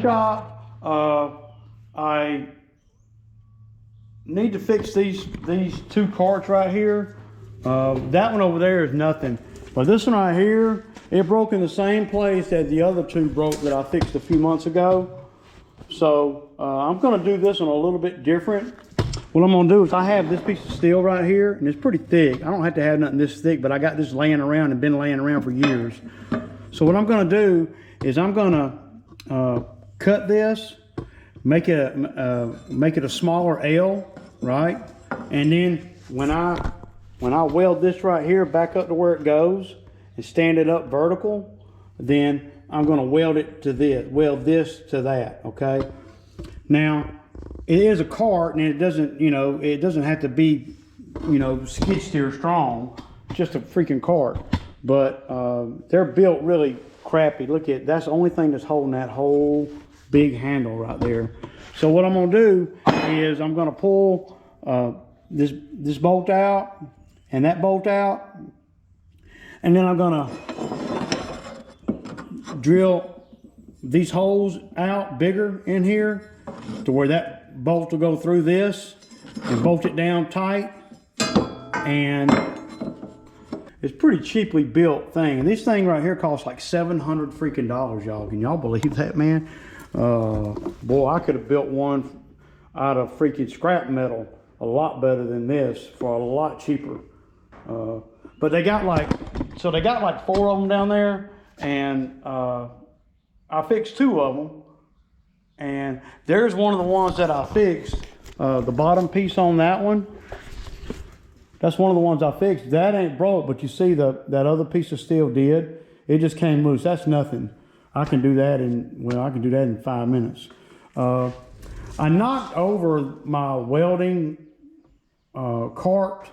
shop. I need to fix these two carts right here. That one over there is nothing, but this one right here, it broke in the same place that the other two broke that I fixed a few months ago. So I'm gonna do this one a little bit different. What I'm gonna do is I have this piece of steel right here, and it's pretty thick. I don't have to have nothing this thick, but I got this laying around and been laying around for years. So what I'm gonna do is I'm gonna cut this, make it a smaller L, right? And then when I weld this right here back up to where it goes and stand it up vertical, then I'm going to weld it to this, weld this to that, okay? Now, it is a cart, and it doesn't, you know, it doesn't have to be, you know, skid steer strong, just a freaking cart. But they're built really crappy. Look at, that's the only thing that's holding that whole big handle right there. So what I'm going to do is I'm going to pull this bolt out and that bolt out, and then I'm going to drill these holes out bigger in here to where that bolt will go through this and bolt it down tight. And it's pretty cheaply built thing. And this thing right here costs like $700 freaking dollars, y'all. Can y'all believe that, man? Boy, I could have built one out of freaking scrap metal a lot better than this for a lot cheaper. But they got like, so they got like 4 of them down there, and I fixed 2 of them. And there's one of the ones that I fixed, the bottom piece on that one. That's one of the ones I fixed. That ain't broke, but you see that other piece of steel did. It just came loose. That's nothing. I can do that in 5 minutes. I knocked over my welding cart,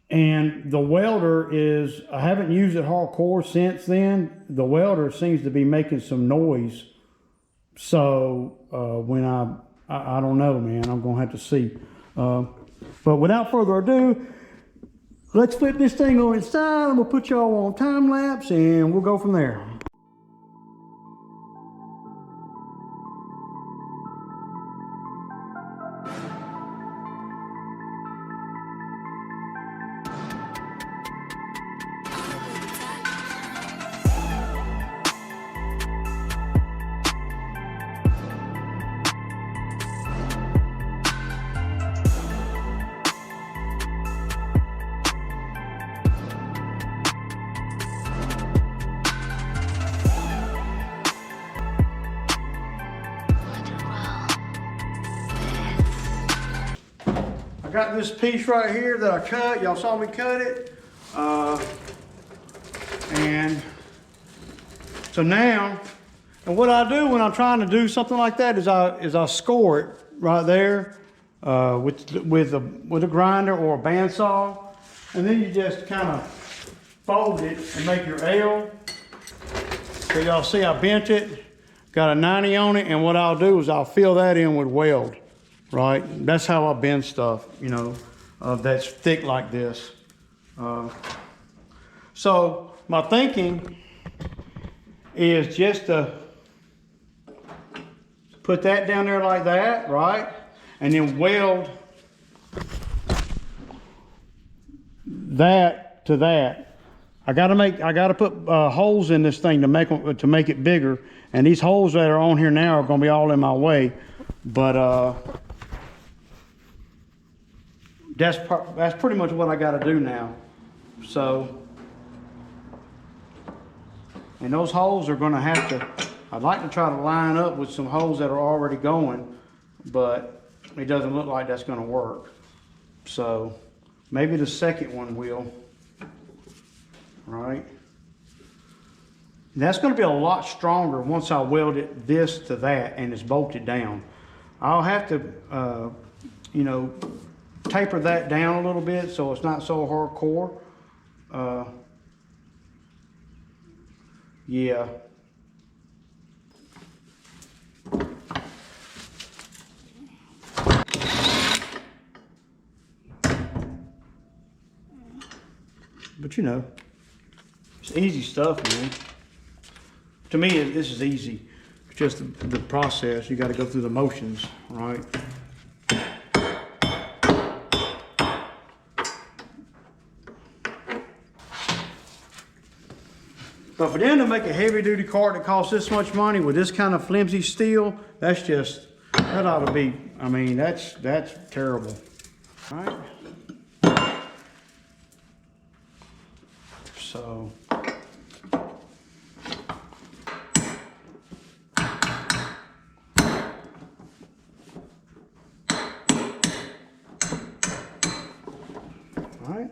and the welder is, I haven't used it hardcore since then. The welder seems to be making some noise. So when I don't know, man, I'm gonna have to see. But without further ado, let's flip this thing over inside, and we'll put y'all on time lapse, and we'll go from there. I got this piece right here that I cut. Y'all saw me cut it. And so now, and what I do when I'm trying to do something like that is I score it right there with a grinder or a bandsaw, and then you just kind of fold it and make your L. So y'all see I bent it, got a 90 on it, and what I'll do is I'll fill that in with weld. Right, that's how I bend stuff, you know, that's thick like this. So my thinking is just to put that down there like that, right, and then weld that to that. I gotta put holes in this thing to make it bigger, and these holes that are on here now are gonna be all in my way, but that's pretty much what I got to do now. So, and those holes are going to have to, I'd like to try to line up with some holes that are already going, but it doesn't look like that's going to work. So, maybe the second one will. Right? And that's going to be a lot stronger once I weld it this to that and it's bolted down. I'll have to, you know, taper that down a little bit so it's not so hardcore. Yeah. But you know, it's easy stuff, man. To me, this is easy. just the process. You got to go through the motions, right? But for them to make a heavy duty cart that costs this much money with this kind of flimsy steel, that's just, that ought to be, I mean, that's terrible. All right. So. All right.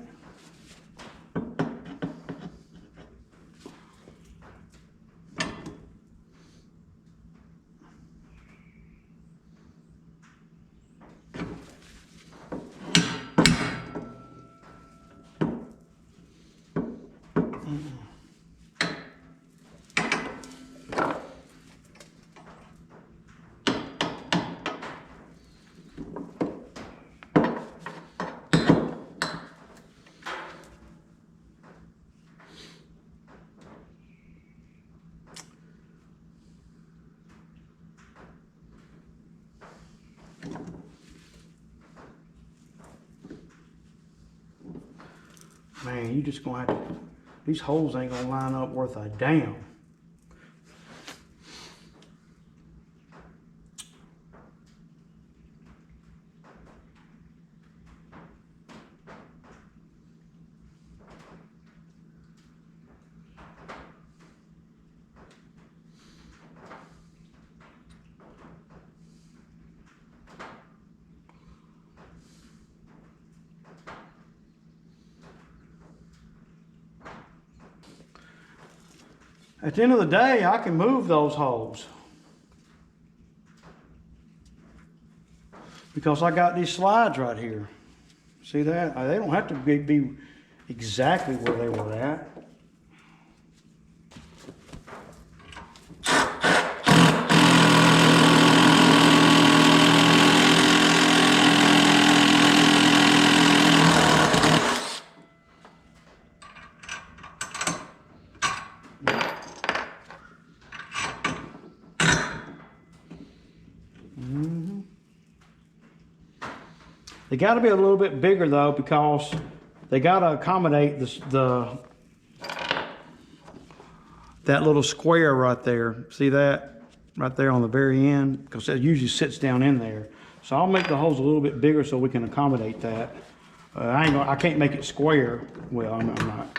Man, you just gonna have to, these holes ain't gonna line up worth a damn. At the end of the day, I can move those holes because I got these slides right here. See that? They don't have to be exactly where they were at. They got to be a little bit bigger though, because they got to accommodate that little square right there. See that right there on the very end? Because it usually sits down in there. So I'll make the holes a little bit bigger so we can accommodate that. I can't make it square. Well, I'm not.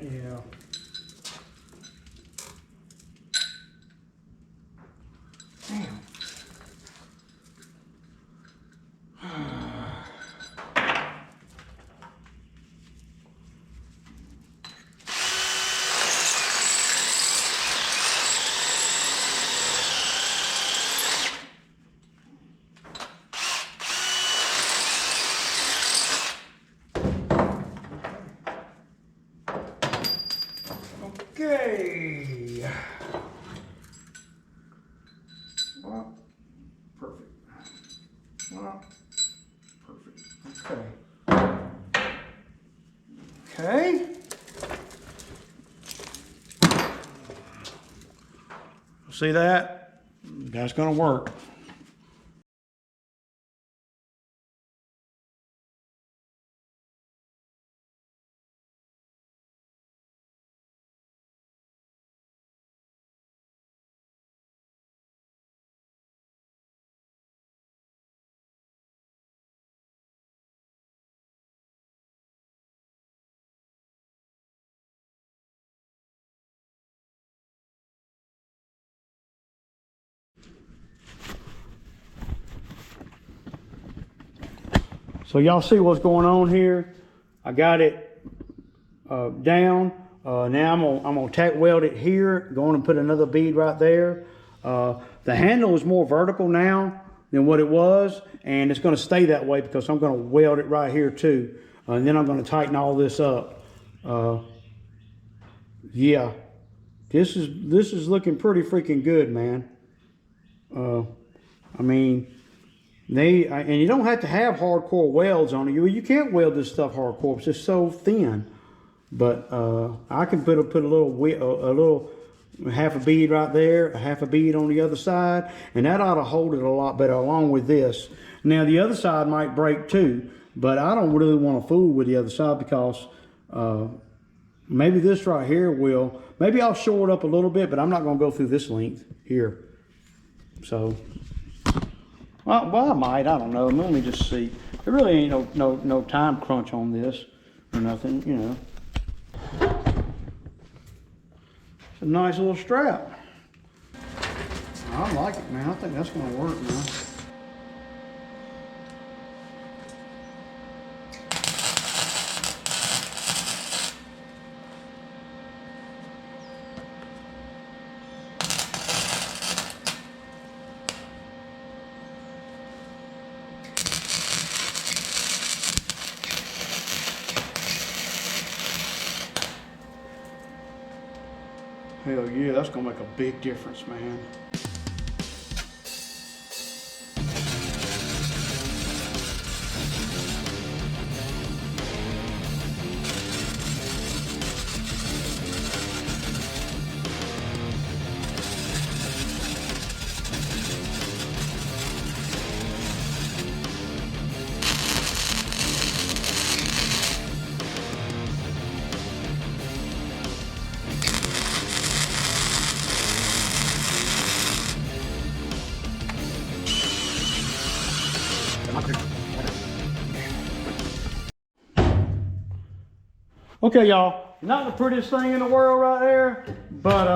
Yeah. Damn. Okay. Well, perfect. Well, perfect. Okay. Okay. See that? That's gonna work. So y'all see what's going on here. I got it down. Now I'm gonna tack weld it here. Going to put another bead right there. The handle is more vertical now than what it was, and it's gonna stay that way because I'm gonna weld it right here too. And then I'm gonna tighten all this up. Yeah, this is looking pretty freaking good, man. I mean, and you don't have to have hardcore welds on it. You can't weld this stuff hardcore. It's just so thin. But I can put a little half a bead right there, a half a bead on the other side, and that ought to hold it a lot better along with this. Now the other side might break too, but I don't really want to fool with the other side because maybe this right here will. Maybe I'll shore it up a little bit, but I'm not going to go through this length here. So, well, I might. I don't know. Let me just see. There really ain't no time crunch on this or nothing, you know. It's a nice little strap. I like it, man. I think that's going to work, man. Hell yeah, that's gonna make a big difference, man. Okay, y'all, not the prettiest thing in the world right there, but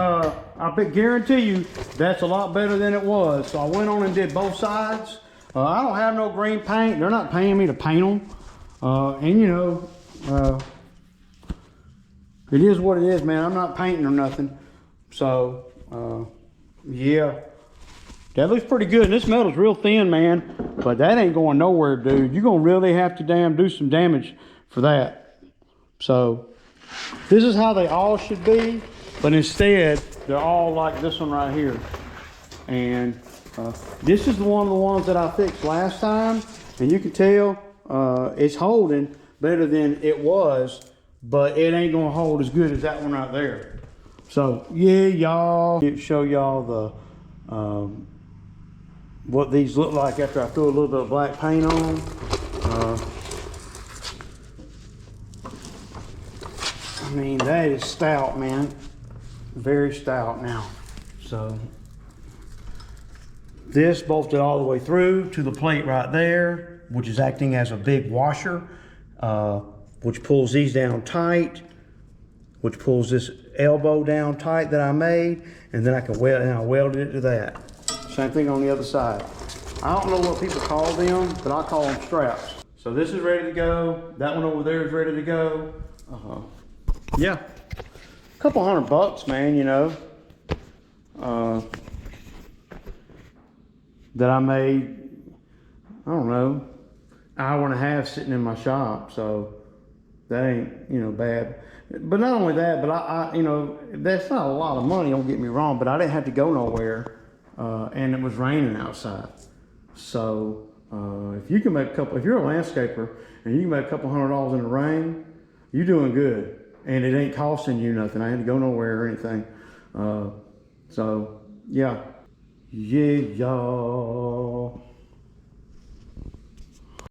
I guarantee you that's a lot better than it was. So I went on and did both sides. I don't have no green paint. They're not paying me to paint them. And you know, it is what it is, man. I'm not painting or nothing. So, yeah. That looks pretty good. And this metal's real thin, man. But that ain't going nowhere, dude. You're going to really have to do some damage for that. So, this is how they all should be. But instead, they're all like this one right here. And this is one of the ones that I fixed last time. And you can tell it's holding better than it was. But it ain't going to hold as good as that one right there. So, yeah, y'all. Show y'all the... what these look like after I threw a little bit of black paint on them. I mean, that is stout, man. Very stout now. So, this bolted all the way through to the plate right there, which is acting as a big washer, which pulls these down tight, which pulls this elbow down tight that I made, and then I can weld, and I welded it to that. Same thing on the other side. I don't know what people call them, but I call them straps. So this is ready to go. That one over there is ready to go. Yeah, a couple $100, man, you know, that I made, I don't know, hour and a half sitting in my shop. So that ain't, you know, bad. But not only that, but I you know, that's not a lot of money, don't get me wrong, but I didn't have to go nowhere. And it was raining outside. So if you can make if you're a landscaper and you can make a couple $100 in the rain, you're doing good. And it ain't costing you nothing. I had to go nowhere or anything. So yeah, y'all.